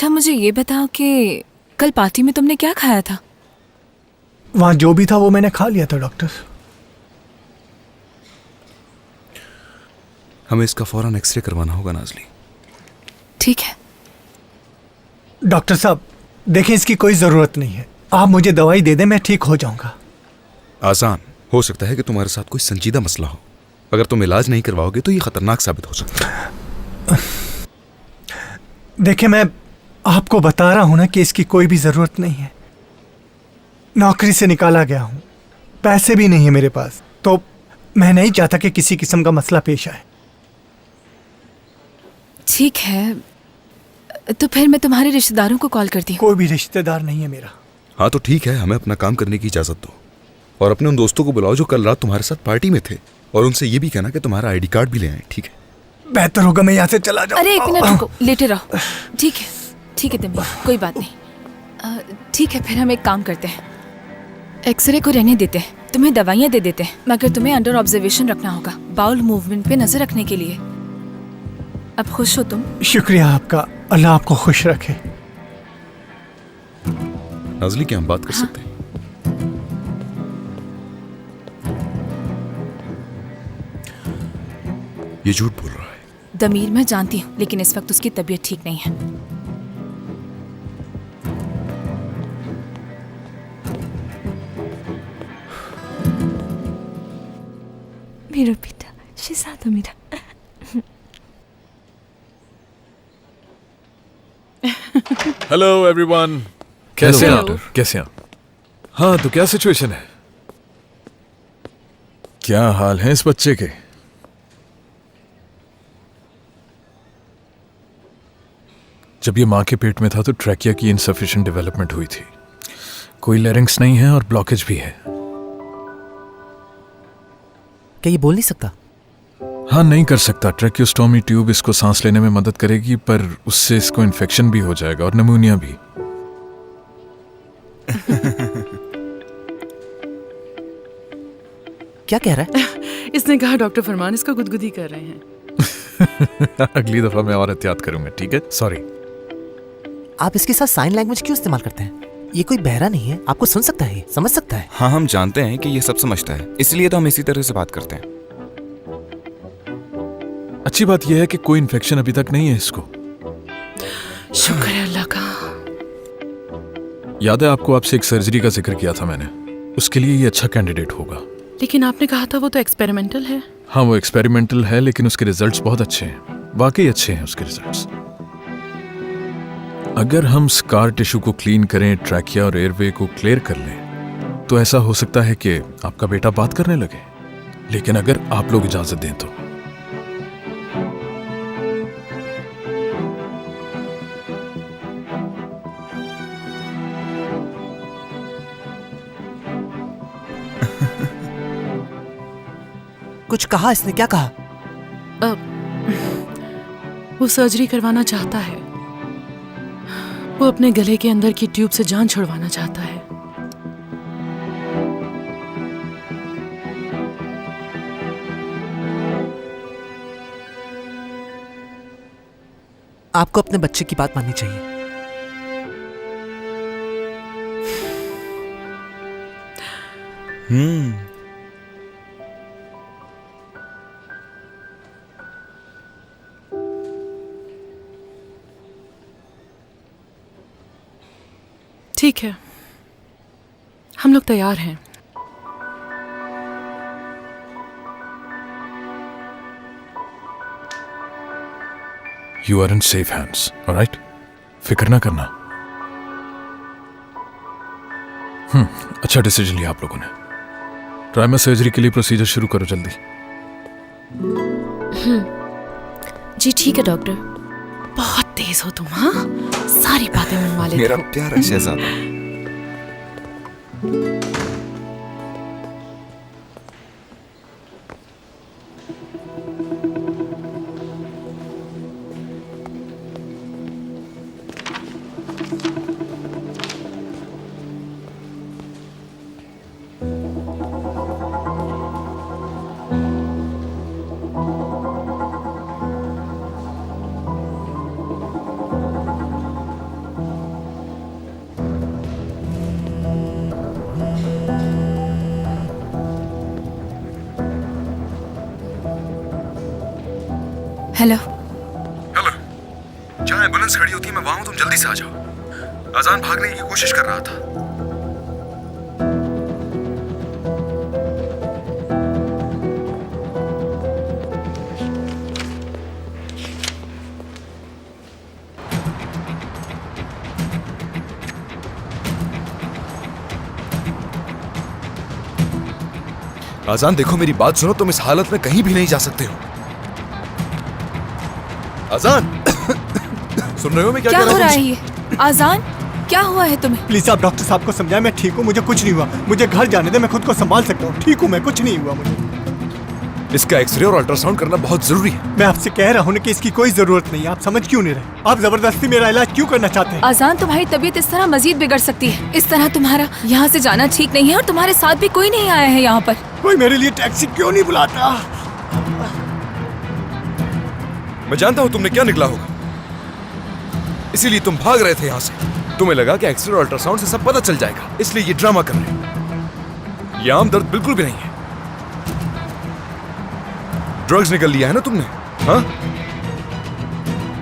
अच्छा मुझे ये बताओ कि कल पार्टी में तुमने क्या खाया था? वहाँ जो भी था वो मैंने खा लिया था डॉक्टर। हमें इसका फौरन एक्सरे करवाना होगा नाज़ली। ठीक है। डॉक्टर साहब देखें, इसकी कोई ज़रूरत नहीं है। आप मुझे दवाई दे दें, मैं ठीक हो जाऊंगा। आसान हो सकता है कि तुम्हारे साथ कोई संजीदा मसला हो। अगर तुम इलाज नहीं करवाओगे तो ये खतरनाक साबित हो सकता है। देखें, मैं आपको बता रहा हूं ना कि इसकी कोई भी ज़रूरत नहीं है। नौकरी से निकाला गया हूं, पैसे भी नहीं है मेरे पास, तो मैं नहीं चाहता कि किसी किस्म का मसला पेश आए। ठीक है, तो फिर मैं तुम्हारे रिश्तेदारों को कॉल करती हूँ। कोई भी रिश्तेदार नहीं है मेरा। हाँ तो ठीक है, हमें अपना काम करने की इजाजत दो और अपने उन दोस्तों को बुलाओ जो कल रात तुम्हारे साथ पार्टी में थे, और उनसे ये भी कहना कि तुम्हारा आईडी कार्ड भी ले आए। ठीक है? बेहतर होगा मैं यहाँ से चला जाऊँ। अरे एक मिनट रुको, लेटे रहो। ठीक है, ठीक है तमीर, कोई बात नहीं। ठीक है, फिर हम एक काम करते हैं, एक्सरे को रहने देते हैं, तुम्हें दवाइयाँ दे देते हैं, मगर तुम्हें अंडर ऑब्जर्वेशन रखना होगा, बाउल मूवमेंट पे नजर रखने के लिए। अब खुश हो तुम? शुक्रिया आपका, अल्लाह आपको खुश रखे। नाज़ली क्या हम बात कर सकते हैं? ये झूठ बोल रहा है। दमीर मैं जानती हूँ, लेकिन इस वक्त उसकी तबीयत ठीक नहीं है। मेरा बेटा शहजादा मेरा। हेलो एवरीवन, कैसे हैं डॉक्टर? कैसे हैं? हाँ तो क्या सिचुएशन है? क्या हाल है इस बच्चे के? जब ये माँ के पेट में था तो ट्रैकिया की इनसफिशिएंट डेवलपमेंट हुई थी। कोई लैरिंक्स नहीं है और ब्लॉकेज भी है। क्या ये बोल नहीं सकता? हाँ नहीं कर सकता। ट्रैकियोस्टोमी ट्यूब इसको सांस लेने में मदद करेगी, पर उससे इसको इन्फेक्शन भी हो जाएगा और निमोनिया भी। क्या कह रहा है? इसने कहा डॉक्टर फरमान इसका गुदगुदी कर रहे हैं। अगली दफा मैं और एहतियात करूंगा, ठीक है? सॉरी। आप इसके साथ साइन लैंग्वेज क्यों इस्तेमाल करते हैं? ये कोई बहरा नहीं है, आपको सुन सकता है, समझ सकता है। हाँ हम जानते हैं कि ये सब समझता है, इसलिए तो हम इसी तरह से बात करते हैं। अच्छी बात यह है कि कोई इन्फेक्शन अभी तक नहीं है इसको। शुक्र है अल्लाह का। याद है आपको आपसे एक सर्जरी का जिक्र किया था मैंने? उसके लिए ये अच्छा कैंडिडेट होगा। लेकिन आपने कहा था वो तो एक्सपेरिमेंटल है। हाँ वो एक्सपेरिमेंटल है, लेकिन उसके रिजल्ट्स बहुत अच्छे हैं, वाकई अच्छे हैं उसके रिजल्ट्स। अगर हम स्कार टिश्यू को क्लीन करें, ट्रैकिया और एयरवे को क्लियर कर लें, तो ऐसा हो सकता है कि आपका बेटा बात करने लगे। लेकिन अगर आप लोग इजाजत दें तो। कुछ कहा इसने? क्या कहा? वो सर्जरी करवाना चाहता है। वो अपने गले के अंदर की ट्यूब से जान छुड़वाना चाहता है। आपको अपने बच्चे की बात माननी चाहिए। ठीक है, हम लोग तैयार हैं। You are in safe hands, alright? फिक्र ना करना। अच्छा डिसीजन लिया आप लोगों ने। ट्रामा सर्जरी के लिए प्रोसीजर शुरू करो जल्दी। जी ठीक है डॉक्टर। बहुत तेज हो तुम, हाँ? सारी बातें मनवा लेते मेरा हो। प्यारा शहजादा। हेलो। हेलो, जहाँ एम्बुलेंस खड़ी होती है मैं वहां हूँ, तुम जल्दी से आ जाओ। अजान भागने की कोशिश कर रहा था। आजान देखो, मेरी बात सुनो, तुम इस हालत में कहीं भी नहीं जा सकते हो। आजान सुन रहे हो मैं क्या क्या कह हो रहा रहा हूँ? है ये? आजान, क्या हुआ है तुम्हें? प्लीज आप डॉक्टर साहब को समझाएं, मैं ठीक हूँ, मुझे कुछ नहीं हुआ। मुझे घर जाने दे, मैं खुद को संभाल सकता हूँ। ठीक हूँ मैं, कुछ नहीं हुआ मुझे। इसका एक्सरे और अल्ट्रासाउंड करना बहुत जरूरी है। मैं आपसे कह रहा हूँ ना कि इसकी कोई जरूरत नहीं है। आप समझ क्यों नहीं रहे? आप जबरदस्ती मेरा इलाज क्यों करना चाहते हैं? आजान, तुम्हारी तबीयत इस तरह मजीद बिगड़ सकती है। इस तरह तुम्हारा यहाँ से जाना ठीक नहीं है और तुम्हारे साथ भी कोई नहीं आया है यहाँ पर। कोई मेरे लिए टैक्सी क्यों नहीं बुलाता? मैं जानता हूँ तुमने क्या निकला होगा, इसीलिए तुम भाग रहे थे यहाँ से। तुम्हें लगा कि एक्सरे और अल्ट्रासाउंड से सब पता चल जाएगा, इसलिए ये ड्रामा कर रहे हो। ये आम दर्द बिल्कुल भी नहीं है। ड्रग्स निकल लिया है ना तुमने? हाँ?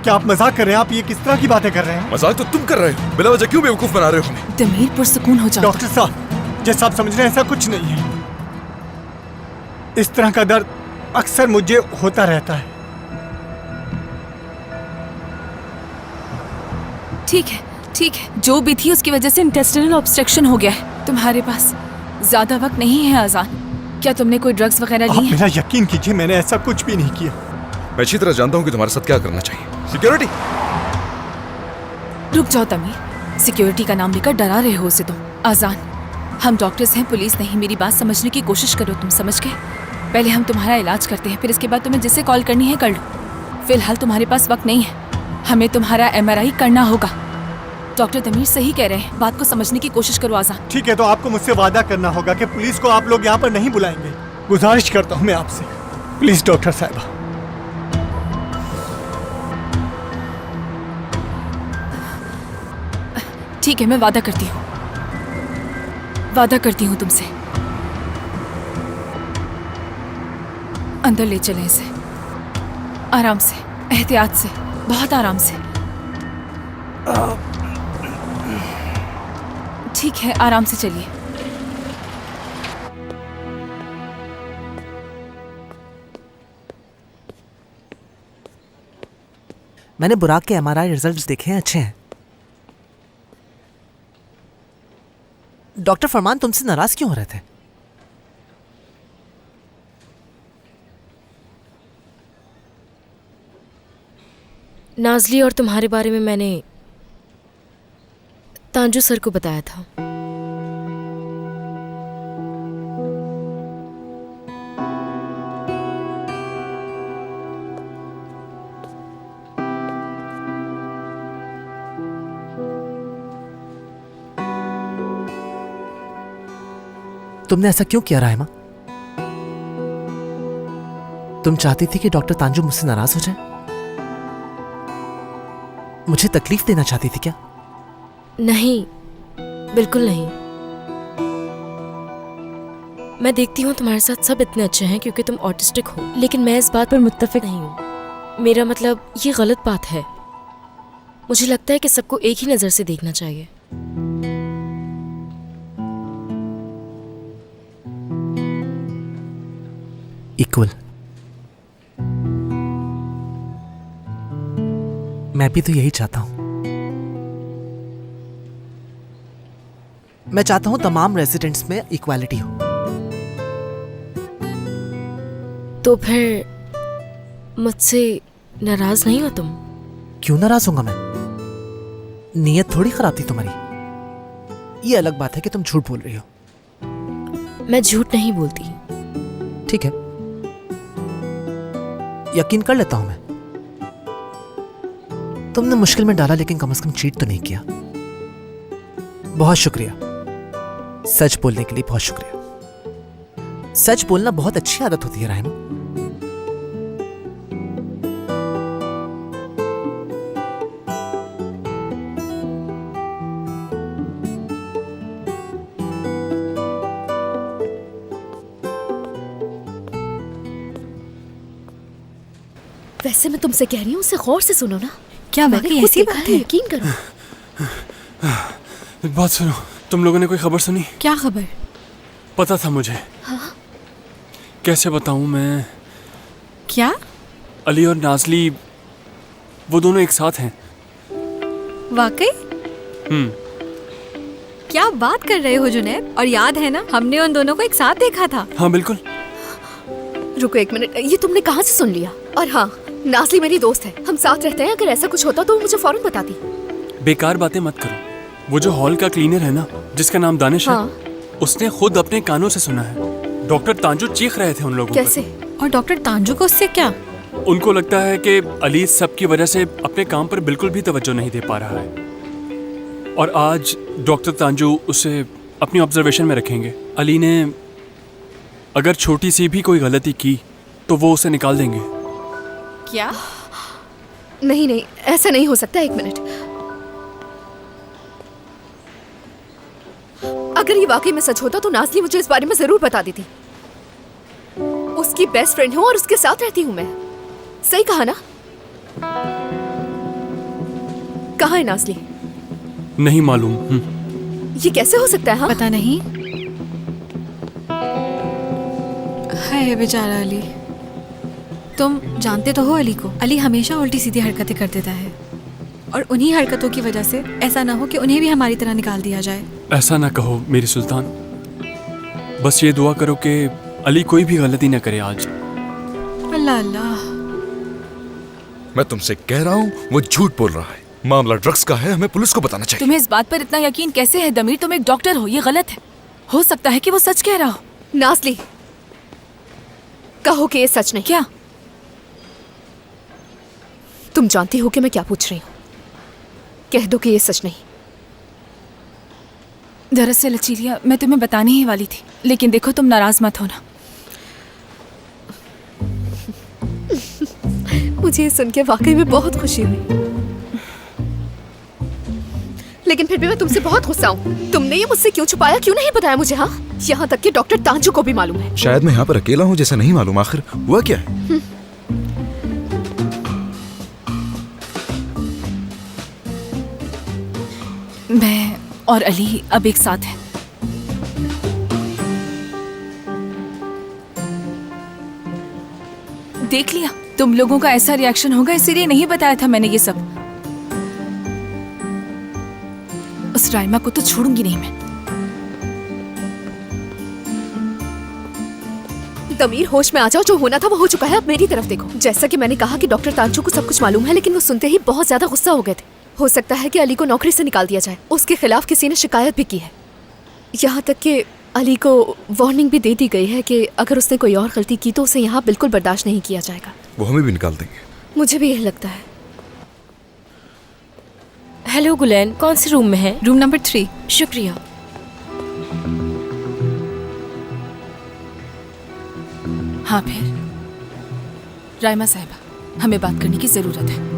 क्या आप मजाक कर रहे हैं? आप ये किस तरह की बातें कर रहे हैं? मजाक तो तुम कर रहे हो, बिला वजह क्यों बेवकूफ बना रहे हो हमें? दमीर पुरसुकून हो जाओ। डॉक्टर साहब, जैसा आप समझ रहे हैं ऐसा कुछ नहीं है। इस तरह का दर्द अक्सर मुझे होता रहता है। ठीक है, ठीक है, जो भी थी उसकी वजह से इंटेस्टिनल ऑब्स्ट्रक्शन हो गया है। तुम्हारे पास ज्यादा वक्त नहीं है आजान। क्या तुमने कोई ड्रग्स वगैरह आप ली हैं? मेरा यकीन कीजिए, मैंने ऐसा कुछ भी नहीं किया। मैं अच्छी तरह जानता हूँ कि तुम्हारे साथ क्या करना चाहिए। सिक्योरिटी, रुक जाओ तमीर, सिक्योरिटी का नाम लेकर डरा रहे हो उसे तुम। आजान, हम डॉक्टर्स हैं, पुलिस नहीं। मेरी बात समझने की कोशिश करो, तुम समझ गए? पहले हम तुम्हारा इलाज करते हैं, फिर इसके बाद तुम्हें जिसे कॉल करनी है कर लो। फिलहाल तुम्हारे पास वक्त नहीं है, हमें तुम्हारा MRI करना होगा। डॉक्टर तमीर सही कह रहे हैं, बात को समझने की कोशिश करो आजान। ठीक है, तो आपको मुझसे वादा करना होगा कि पुलिस को आप लोग यहाँ पर नहीं बुलाएंगे। गुजारिश करता हूँ मैं आपसे, प्लीज डॉक्टर साहबा। ठीक है, मैं वादा करती हूँ, वादा करती हूँ तुमसे। अंदर ले चलें इसे, आराम से, एहतियात से, बहुत आराम से। ठीक है, आराम से चलिए। मैंने बुराक के MRI रिजल्ट्स देखे हैं, अच्छे हैं। डॉक्टर फरमान तुमसे नाराज क्यों हो रहे थे? नाजली और तुम्हारे बारे में मैंने तांजू सर को बताया था। तुमने ऐसा क्यों किया राहिमा? तुम चाहती थी कि डॉक्टर तांजू मुझसे नाराज हो जाए? मुझे तकलीफ देना चाहती थी क्या? नहीं, बिल्कुल नहीं। मैं देखती हूँ तुम्हारे साथ सब इतने अच्छे हैं क्योंकि तुम ऑटिस्टिक हो, लेकिन मैं इस बात पर मुत्तफिक नहीं हूँ। मेरा मतलब ये गलत बात है। मुझे लगता है कि सबको एक ही नजर से देखना चाहिए। इक्वल। मैं भी तो यही चाहता हूं। मैं चाहता हूं तमाम रेजिडेंट्स में इक्वालिटी हो। तो फिर मुझसे नाराज नहीं हो तुम? क्यों नाराज होऊंगा मैं? नीयत थोड़ी खराब थी तुम्हारी। ये अलग बात है कि तुम झूठ बोल रही हो। मैं झूठ नहीं बोलती। ठीक है, यकीन कर लेता हूं मैं। तुमने मुश्किल में डाला लेकिन कम से कम चीट तो नहीं किया। बहुत शुक्रिया, सच बोलने के लिए बहुत शुक्रिया। सच बोलना बहुत अच्छी आदत होती है राहिमा। वैसे मैं तुमसे कह रही हूँ, उसे गौर से सुनो ना। क्या मैंने वाकई खुद ऐसी देखा बात है, है? यकीन करो। एक बात सुनो, तुम लोगों ने कोई खबर सुनी? क्या खबर? पता था मुझे। कैसे बताऊं मैं? क्या? अली और नाजली वो दोनों एक साथ हैं। वाकई? हम्म। क्या बात कर रहे हो जुनैद? और याद है ना, हमने उन दोनों को एक साथ देखा था। हाँ बिल्कुल। रुको एक मिनट, ये तुमने कहाँ से सुन लिया? और हाँ, नाजली मेरी दोस्त है, हम साथ रहते हैं। अगर ऐसा कुछ होता तो वो मुझे फौरन बताती। बेकार बातें मत करो। वो जो हॉल का क्लीनर है ना, जिसका नाम दानिश है, उसने खुद अपने कानों से सुना है। डॉक्टर तांजू चीख रहे थे उन लोगों पर। कैसे? और डॉक्टर तांजू को उससे क्या? उनको लगता है कि अली सबकी वजह से अपने काम पर बिल्कुल भी तवज्जो नहीं दे पा रहा है, और आज डॉक्टर तांजू उसे अपनी ऑब्जर्वेशन में रखेंगे। अली ने अगर छोटी सी भी कोई गलती की तो वो उसे निकाल देंगे। क्या? नहीं नहीं, ऐसा नहीं हो सकता। एक मिनट, अगर ये वाकई में सच होता तो नाज़ली मुझे इस बारे में जरूर बता देती। उसकी बेस्ट फ्रेंड हूँ और उसके साथ रहती हूँ मैं। सही कहा ना? कहाँ है नाज़ली? नहीं मालूम। ये कैसे हो सकता है? हाँ? पता नहीं। है बेचारा अली। तुम जानते तो हो अली को। अली हमेशा उल्टी सीधी हरकतें कर देता है, और उन्हीं हरकतों की वजह से ऐसा ना हो कि उन्हें भी हमारी तरह निकाल दिया जाए। ऐसा ना कहो मेरी सुल्तान, बस ये दुआ करो कि अली कोई भी गलती ना करे आज। अल्लाह अल्लाह। मैं तुमसे कह रहा हूँ वो झूठ बोल रहा है। मामला ड्रग्स का है, हमें पुलिस को बताना चाहिए। तुम्हें इस बात पर इतना यकीन कैसे है दमीर? तुम एक डॉक्टर हो, ये गलत है। हो सकता है कि वो सच कह रहा हो। नाज़ली, कहो कि ये सच नहीं। क्या? तुम जानती हो कि मैं क्या पूछ रही हूँ। कह दो कि ये सच नहीं। दरअसल अचीलिया, मैं तुम्हें बताने ही वाली थी, लेकिन देखो तुम नाराज मत होना। मुझे ये सुन के वाकई में बहुत खुशी हुई, लेकिन फिर भी मैं तुमसे बहुत गुस्सा हूँ। तुमने ये मुझसे क्यों छुपाया? क्यों नहीं बताया मुझे? हाँ, यहाँ तक कि डॉक्टर तांजू को भी मालूम है। शायद मैं यहाँ पर अकेला हूँ जैसा नहीं मालूम। आखिर हुआ क्या है? मैं और अली अब एक साथ हैं। देख लिया, तुम लोगों का ऐसा रिएक्शन होगा, इसीलिए नहीं बताया था मैंने ये सब। उस राइमा को तो छोड़ूंगी नहीं मैं। दमीर, होश में आ जाओ। जो होना था वो हो चुका है, अब मेरी तरफ देखो। जैसा कि मैंने कहा कि डॉक्टर तांजू को सब कुछ मालूम है, लेकिन वो सुनते ही बहुत ज्यादा गुस्सा हो गए थे। हो सकता है कि अली को नौकरी से निकाल दिया जाए। उसके खिलाफ किसी ने शिकायत भी की है। यहाँ तक कि अली को वार्निंग भी दे दी गई है कि अगर उसने कोई और गलती की तो उसे यहाँ बिल्कुल बर्दाश्त नहीं किया जाएगा। वो हमें भी निकाल देंगे। मुझे भी यही लगता है। हेलो गुलैन, कौन से रूम में है? Room number 3। शुक्रिया। हाँ फिर राइमा साहिबा, हमें बात करने की जरूरत है।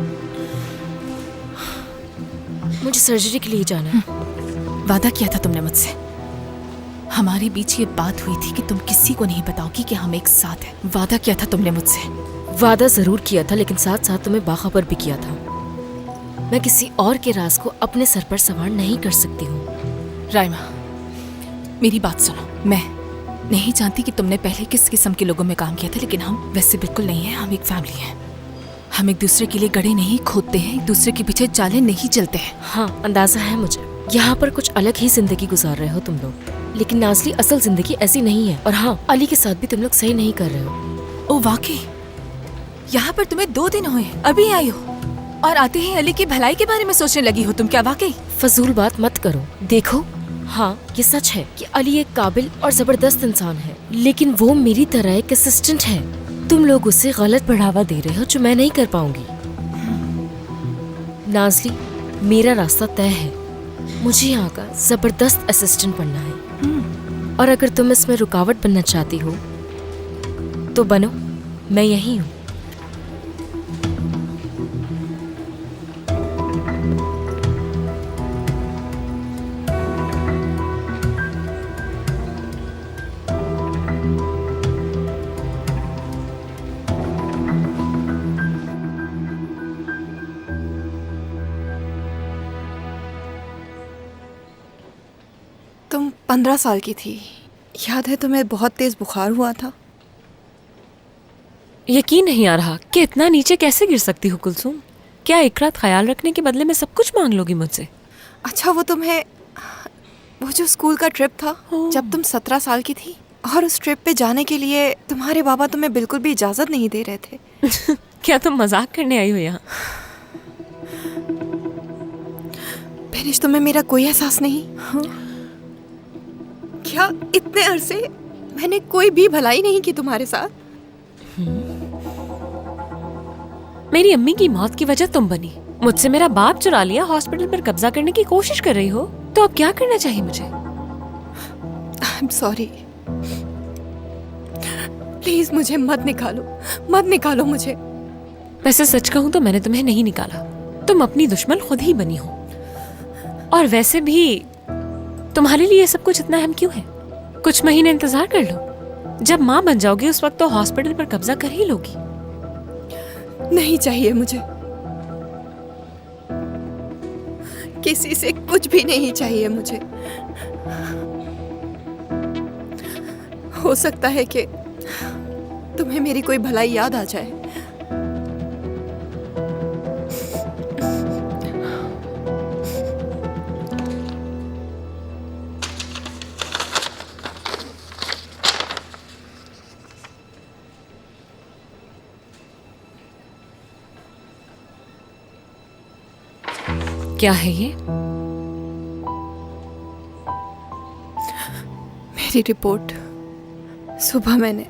मुझे सर्जरी के लिए जाना है। वादा किया था तुमने मुझसे। हमारे बीच ये बात हुई थी कि तुम किसी को नहीं बताओगी कि हम एक साथ हैं। वादा किया था तुमने मुझसे। वादा जरूर किया था, लेकिन साथ साथ तुम्हें बाखबर भी किया था। मैं किसी और के राज को अपने सर पर सवार नहीं कर सकती हूँ। राइमा, मेरी बात सुनो। मैं नहीं जानती कि तुमने पहले किस किस्म के लोगों में काम किया था, लेकिन हम वैसे बिल्कुल नहीं हैं। हम एक फैमिली हैं। हम एक दूसरे के लिए गड्ढे नहीं खोदते हैं, एक दूसरे के पीछे चालें नहीं चलते हैं। हाँ, अंदाजा है मुझे। यहाँ पर कुछ अलग ही जिंदगी गुजार रहे हो तुम लोग, लेकिन नाज़ली असल जिंदगी ऐसी नहीं है। और हाँ, अली के साथ भी तुम लोग सही नहीं कर रहे हो। ओ वाकई? यहाँ पर तुम्हें 2 दिन हुए, अभी आई हो, और आते ही अली की भलाई के बारे में सोचने लगी हो तुम। क्या वाकई? फजूल बात मत करो। देखो, हाँ ये सच है कि अली एक काबिल और जबरदस्त इंसान है, लेकिन वो मेरी तरह एक असिस्टेंट है। तुम लोग उसे गलत बढ़ावा दे रहे हो जो मैं नहीं कर पाऊंगी। नाज़ली, मेरा रास्ता तय है। मुझे यहाँ का जबरदस्त असिस्टेंट बनना है, और अगर तुम इसमें रुकावट बनना चाहती हो तो बनो, मैं यही हूँ। तुम 15 साल की थी, याद है तुम्हें बहुत तेज बुखार हुआ था? यकीन नहीं आ रहा कि इतना नीचे कैसे गिर सकती हो कुलसुम। क्या एक रात ख्याल रखने के बदले में सब कुछ मांग लोगी मुझसे? अच्छा, वो जो स्कूल का ट्रिप था जब तुम 17 साल की थी, और उस ट्रिप पे जाने के लिए तुम्हारे बाबा तुम्हें बिल्कुल भी इजाजत नहीं दे रहे थे। क्या तुम मजाक करने आई हो यहाँ? बेनिश, तुम्हें मेरा कोई एहसास नहीं? हाँ? क्या इतने अरसे मैंने कोई भी भलाई नहीं की तुम्हारे साथ? मेरी अम्मी की मौत की वजह तुम बनी, मुझसे मेरा बाप चुरा लिया, हॉस्पिटल पर कब्जा करने की कोशिश कर रही हो, तो अब क्या करना चाहिए मुझे? आई एम सॉरी, प्लीज मुझे मत निकालो मुझे। वैसे सच कहूं तो मैंने तुम्हें नहीं निकाला, तुम अपनी दुश्मन खुद ही बनी हो। और वैसे भी तुम्हारे लिए सब कुछ इतना अहम क्यों है? कुछ महीने इंतजार कर लो, जब माँ बन जाओगी उस वक्त तो हॉस्पिटल पर कब्जा कर ही लोगी। नहीं चाहिए मुझे, किसी से कुछ भी नहीं चाहिए मुझे। हो सकता है कि तुम्हें मेरी कोई भलाई याद आ जाए। क्या है ये? मेरी रिपोर्ट सुबह मैंने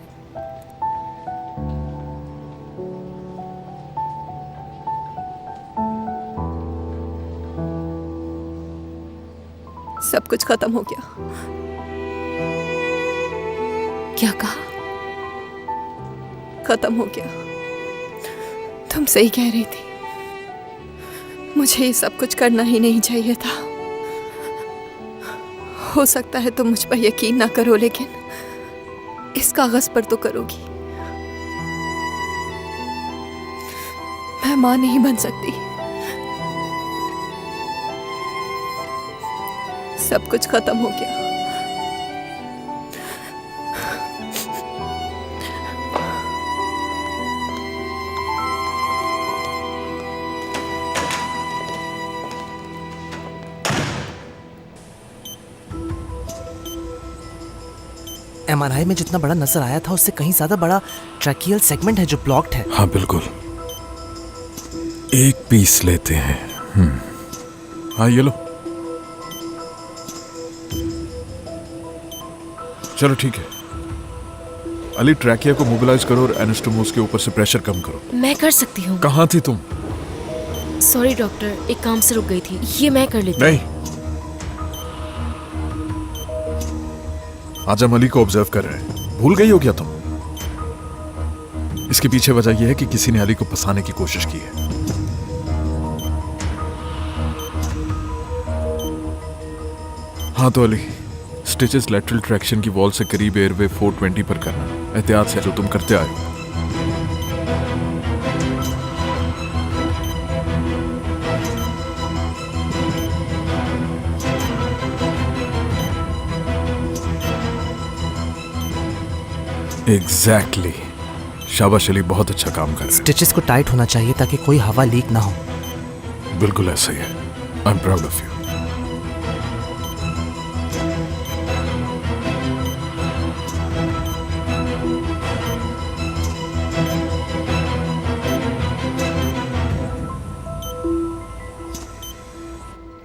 सब कुछ खत्म हो गया। क्या कहा? खत्म हो गया। तुम सही कह रही थी, मुझे ये सब कुछ करना ही नहीं चाहिए था। हो सकता है तुम मुझ पर यकीन ना करो, लेकिन इस कागज पर तो करोगी। मैं मां नहीं बन सकती। सब कुछ खत्म हो गया। एमआरआई में जितना बड़ा नजर आया था उससे कहीं ज्यादा बड़ा ट्रैकियल सेगमेंट है जो ब्लॉक्ड है। हाँ बिल्कुल, एक पीस लेते हैं। हाँ ये लो। चलो ठीक है, अली ट्रैकिया को मोबिलाइज करो और एनास्टोमोस के ऊपर से प्रेशर कम करो। मैं कर सकती हूँ। कहाँ थी तुम? सॉरी डॉक्टर, एक काम से रुक गई थी, ये मैं कर लेती। नहीं, आज हम अली को ऑब्जर्व कर रहे हैं। भूल गई हो क्या तुम? इसके पीछे वजह यह है कि किसी ने अली को फंसाने की कोशिश की है। हाँ तो अली, स्टिचेस लेटरल ट्रैक्शन की वॉल से करीब एयरवे 420 पर करना, एहतियात से जो तुम करते आए हो। एग्जैक्टली। शाबाश अली, बहुत अच्छा काम कर रहे हैं। स्टिचेस को टाइट होना चाहिए ताकि कोई हवा लीक ना हो। बिल्कुल ऐसा ही है। I am proud of you.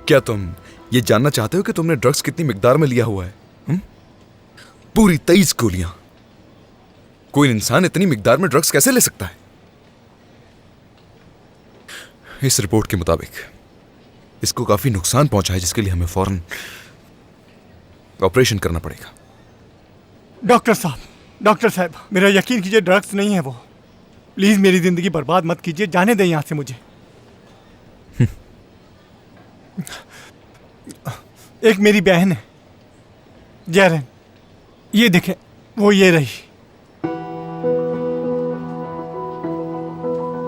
क्या तुम ये जानना चाहते हो कि तुमने ड्रग्स कितनी मिकदार में लिया हुआ है? पूरी 23 गोलियां। कोई इंसान इतनी मिकदार में ड्रग्स कैसे ले सकता है? इस रिपोर्ट के मुताबिक इसको काफी नुकसान पहुंचा है, जिसके लिए हमें फौरन ऑपरेशन करना पड़ेगा। डॉक्टर साहब, मेरा यकीन कीजिए, ड्रग्स नहीं है वो। प्लीज मेरी जिंदगी बर्बाद मत कीजिए, जाने दें यहां से मुझे। एक मेरी बहन है जैरन, ये देखें, वो ये रही।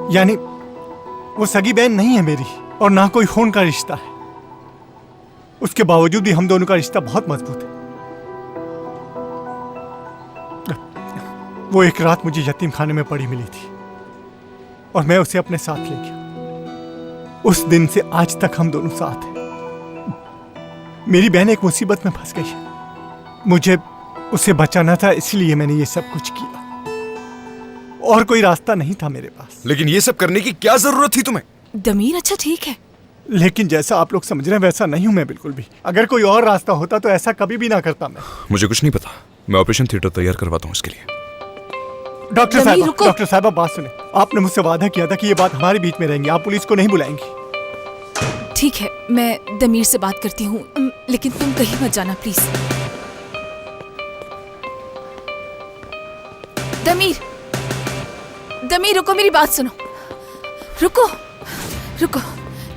यानी वो सगी बहन नहीं है मेरी, और ना कोई खून का रिश्ता है। उसके बावजूद भी हम दोनों का रिश्ता बहुत मजबूत है। वो एक रात मुझे यतीम खाने में पड़ी मिली थी और मैं उसे अपने साथ ले गया। उस दिन से आज तक हम दोनों साथ हैं। मेरी बहन एक मुसीबत में फंस गई है, मुझे उसे बचाना था, इसलिए मैंने ये सब कुछ किया और कोई रास्ता नहीं था मेरे पास। लेकिन ये सब करने की क्या जरूरत थी तुम्हें? दमीर अच्छा ठीक है, लेकिन जैसा आप लोग समझ रहे हैं वैसा नहीं हूं मैं बिल्कुल भी। अगर कोई और रास्ता होता तो ऐसा कभी भी ना करता मैं। मुझे कुछ नहीं पता, मैं ऑपरेशन थिएटर तैयार करवाता हूँ इसके लिए। डॉक्टर साहब बात सुने। आपने मुझसे वादा किया था कि ये बात हमारे बीच में रहेंगी, आप पुलिस को नहीं बुलाएंगी। ठीक है, मैं दमीर से बात करती हूँ, लेकिन तुम कहीं मत जाना प्लीज। दमीर रुको, मेरी बात सुनो। रुको।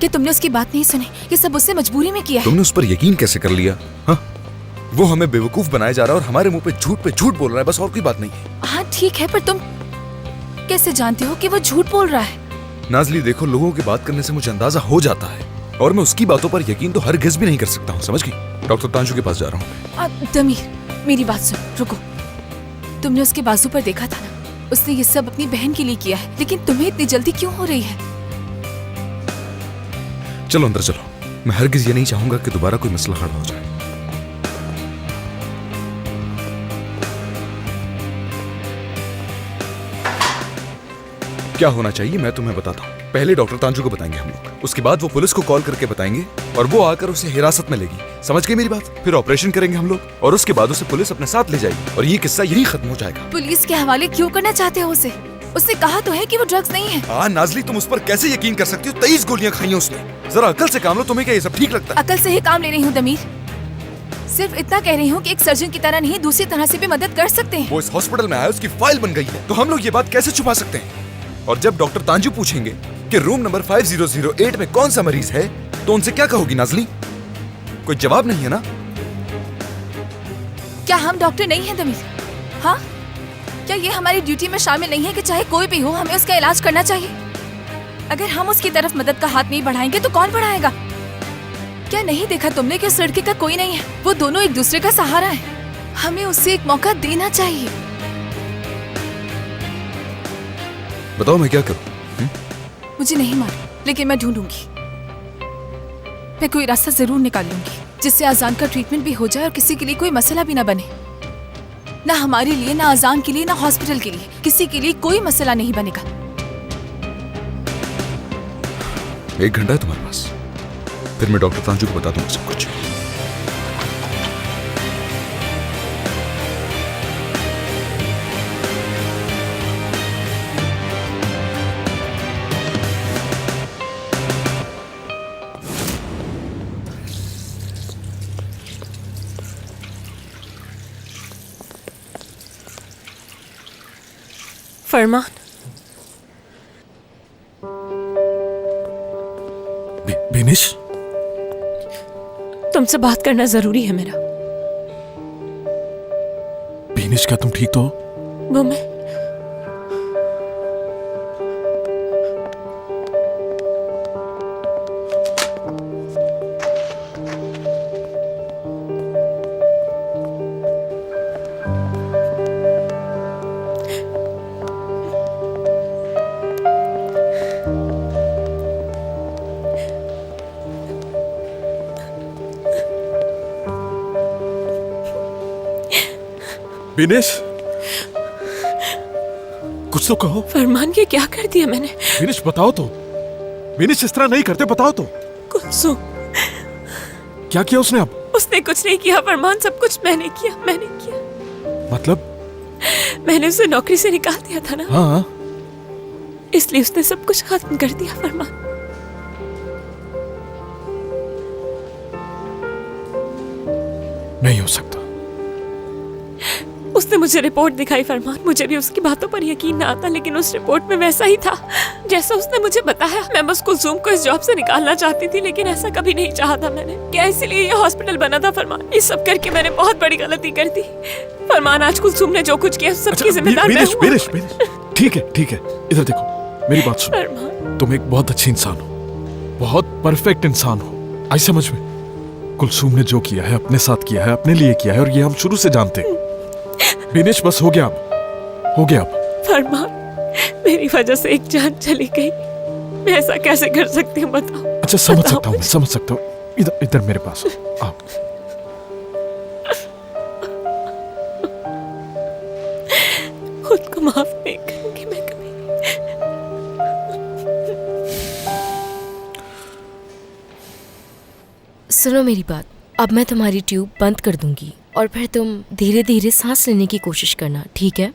क्या तुमने उसकी बात नहीं सुनी? ये सब उससे मजबूरी में किया है। तुमने उस पर यकीन कैसे कर लिया? हाँ, वो हमें बेवकूफ बनाया जा रहा है और हमारे मुंह पे झूठ बोल रहा है, बस और कोई बात नहीं है। हाँ ठीक है, पर तुम कैसे जानते हो कि वो झूठ बोल रहा है? नाजली देखो, लोगों की बात करने से मुझे अंदाजा हो जाता है और मैं उसकी बातों पर यकीन तो हरगिज़ भी नहीं कर सकता हूँ, समझ गई? डॉक्टर तांजू के पास जा रहा हूँ। दमीर मेरी बात सुन, रुको। तुमने उसके बाजू पर देखा था ना, उसने ये सब अपनी बहन के लिए किया है, लेकिन तुम्हें इतनी जल्दी क्यों हो रही है? चलो अंदर चलो, मैं हरगिज़ ये नहीं चाहूंगा कि दोबारा कोई मसला खड़ा हो जाए। क्या होना चाहिए मैं तुम्हें बताता हूँ। पहले डॉक्टर तांजू को बताएंगे हम लोग, उसके बाद वो पुलिस को कॉल करके बताएंगे और वो आकर उसे हिरासत में लेगी, समझ गए मेरी बात? फिर ऑपरेशन करेंगे हम लोग और उसके बाद उसे पुलिस अपने साथ ले जाएगी और ये किस्सा यही खत्म हो जाएगा। पुलिस के हवाले क्यों करना चाहते हो उसे? उसने कहा तो है कि वो ड्रग्स नहीं है। हाँ नाजली, तुम उस पर कैसे यकीन कर सकती हो? 23 गोलियां खाई हैं उसने। जरा अकल से काम लो, तुम्हें क्या ये सब ठीक लगता है? अकल से ही काम ले रही हूँ दमीर, सिर्फ इतना कह रही हूँ कि एक सर्जन की तरह नहीं, दूसरी तरह से भी मदद कर सकते हैं। वो इस हॉस्पिटल में आया, उसकी फाइल बन गई है, तो हम लोग ये बात कैसे छुपा सकते हैं? और जब डॉक्टर तांजू पूछेंगे कि रूम नंबर 5008 में कौन सा मरीज है, तो उनसे क्या कहोगी नाजली? कोई जवाब नहीं है ना? क्या हम डॉक्टर नहीं हैं दमीर? हाँ, क्या ये हमारी ड्यूटी में शामिल नहीं है कि चाहे कोई भी हो हमें उसका इलाज करना चाहिए? अगर हम उसकी तरफ मदद का हाथ नहीं बढ़ाएंगे तो कौन बढ़ाएगा? क्या नहीं देखा तुमने कि उस लड़के का कोई नहीं है? वो दोनों एक दूसरे का सहारा है, हमें उससे एक मौका देना चाहिए। बताओ मैं क्या करूं? मुझे नहीं मालूम, लेकिन मैं ढूंढूंगी। मैं कोई रास्ता जरूर निकालूंगी जिससे अजान का ट्रीटमेंट भी हो जाए और किसी के लिए कोई मसला भी ना बने। ना हमारे लिए, ना अजान के लिए, ना हॉस्पिटल के लिए, किसी के लिए कोई मसला नहीं बनेगा। 1 घंटा है तुम्हारे पास, फिर मैं डॉक्टर तांजू को बता दूंगा सब कुछ। फरमान, बिनिश, तुमसे बात करना जरूरी है मेरा। बिनिश, क्या तुम ठीक तो हो? वो मैं बिनेश, कुछ तो कहो। फरमान, ये क्या कर दिया मैंने? बिनेश बताओ तो। बिनेश इस तरह नहीं करते, बताओ तो। कुलसुम, क्या किया उसने अब? उसने कुछ नहीं किया फरमान, सब कुछ मैंने किया। मतलब? मैंने उसे नौकरी से निकाल दिया था ना। हाँ, इसलिए उसने सब कुछ खत्म कर दिया फरमान। नहीं हो सकता। उसने मुझे रिपोर्ट दिखाई फरमान, मुझे भी उसकी बातों पर यकीन ना आता, लेकिन उस रिपोर्ट में वैसा ही था जैसा उसने मुझे बताया। मैं बस कुलसुम को इस जॉब से निकालना चाहती थी, लेकिन ऐसा कभी नहीं चाहा था मैंने। क्या इसीलिए ये हॉस्पिटल बना था फरमान? ये सब करके मैंने बहुत बड़ी गलती कर दी फरमान। आज कुलसुम ने जो कुछ किया सबकी जिम्मेदार मैं हूं। बिनेश, ठीक है, इधर देखो, मेरी बात सुनो। फरमान, तुम एक बहुत अच्छी इंसान हो, बहुत परफेक्ट इंसान हो। आई समझ में? कुलसुम ने जो किया है अपने साथ किया है, अपने लिए किया है, और ये हम शुरू से जानते हैं। बिनेश, बस हो गया अब। हो गया अब। फरमान, मेरी वजह से एक जान चली गई। मैं ऐसा कैसे कर सकती हूँ बताओ। अच्छा समझ सकता हूँ, मैं समझ सकता हूँ। इधर इधर मेरे पास आओ। खुद को माफ नहीं करूंगी मैं कभी। सुनो मेरी बात, अब मैं तुम्हारी ट्यूब बंद कर दूंगी और फिर तुम धीरे धीरे सांस लेने की कोशिश करना, ठीक है?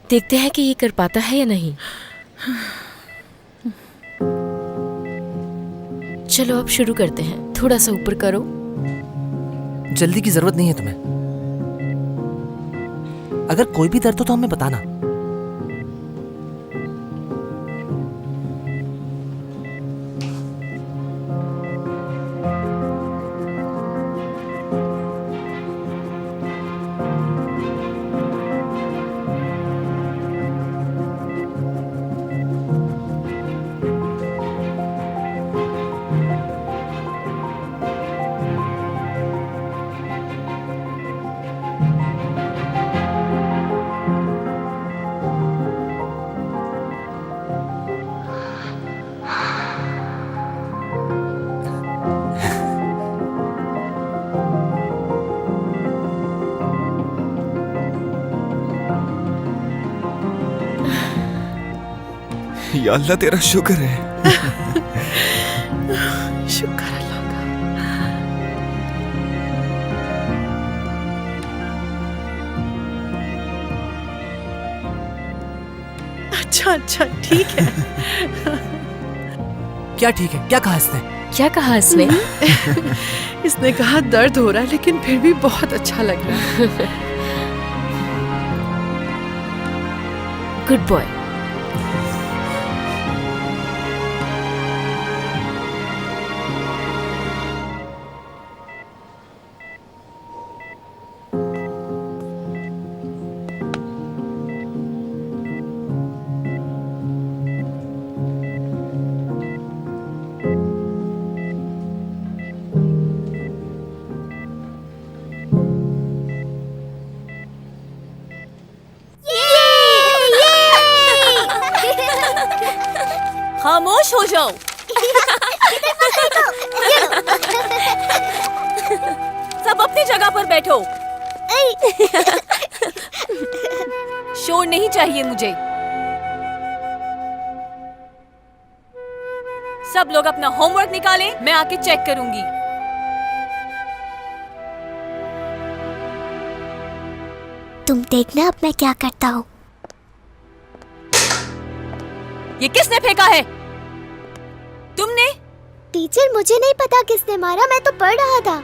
देखते हैं कि ये कर पाता है या नहीं। चलो अब शुरू करते हैं। थोड़ा सा ऊपर करो। जल्दी की जरूरत नहीं है तुम्हें। अगर कोई भी दर्द हो तो हमें बताना। या अल्लाह तेरा शुक्र है। शुक्र अल्लाह का। अच्छा अच्छा ठीक है। क्या ठीक है? क्या कहा इसने? क्या कहा इसने? इसने कहा दर्द हो रहा है लेकिन फिर भी बहुत अच्छा लग रहा है। Good boy. खामोश हो जाओ। सब अपनी जगह पर बैठो। शोर नहीं चाहिए मुझे। सब लोग अपना होमवर्क निकालें, मैं आके चेक करूंगी। तुम देखना अब मैं क्या करता हूँ। ये किसने फेंका है? तुमने? टीचर मुझे नहीं पता किसने मारा, मैं तो पढ़ रहा था।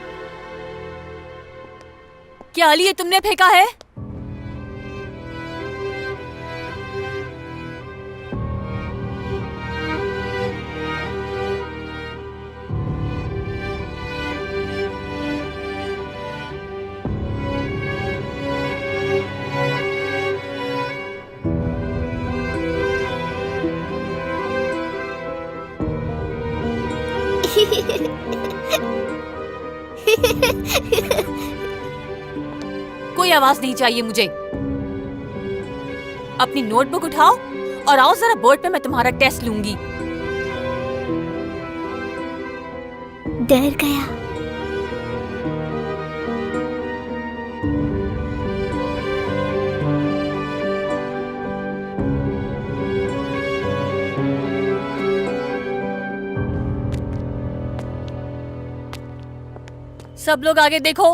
क्या अली ये तुमने फेंका है? कोई आवाज नहीं चाहिए मुझे। अपनी नोटबुक उठाओ और आओ जरा बोर्ड पे, मैं तुम्हारा टेस्ट लूंगी। डर गया। सब लोग आगे देखो।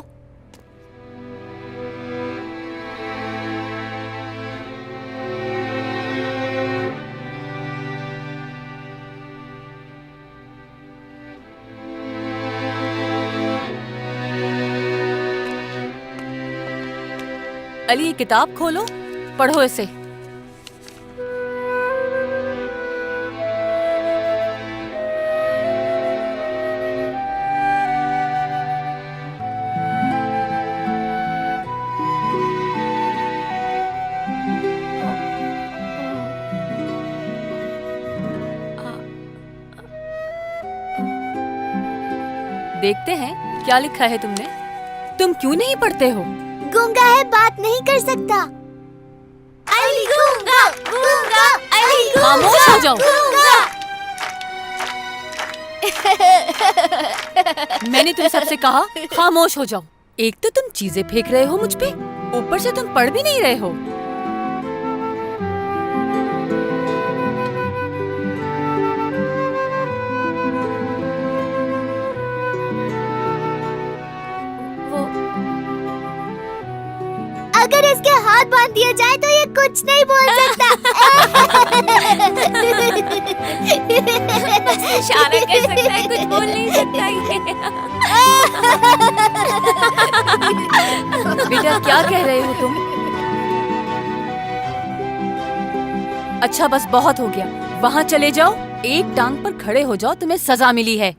अली ये किताब खोलो, पढ़ो इसे। देखते हैं क्या लिखा है तुमने। तुम क्यों नहीं पढ़ते हो? गूंगा है, बात नहीं कर सकता। गूंगा अली खामोश हो जाओ। मैंने तुम सबसे कहा खामोश हो जाओ। एक तो तुम चीजें फेंक रहे हो मुझ पे, ऊपर से तुम पढ़ भी नहीं रहे हो। अगर इसके हाथ बांध दिए जाए तो ये कुछ नहीं बोल सकता। इशारा कर सकता है, कुछ बोल नहीं सकता ये। बेटा क्या कह रहे हो तुम? अच्छा बस बहुत हो गया, वहाँ चले जाओ, एक टांग पर खड़े हो जाओ, तुम्हें सजा मिली है।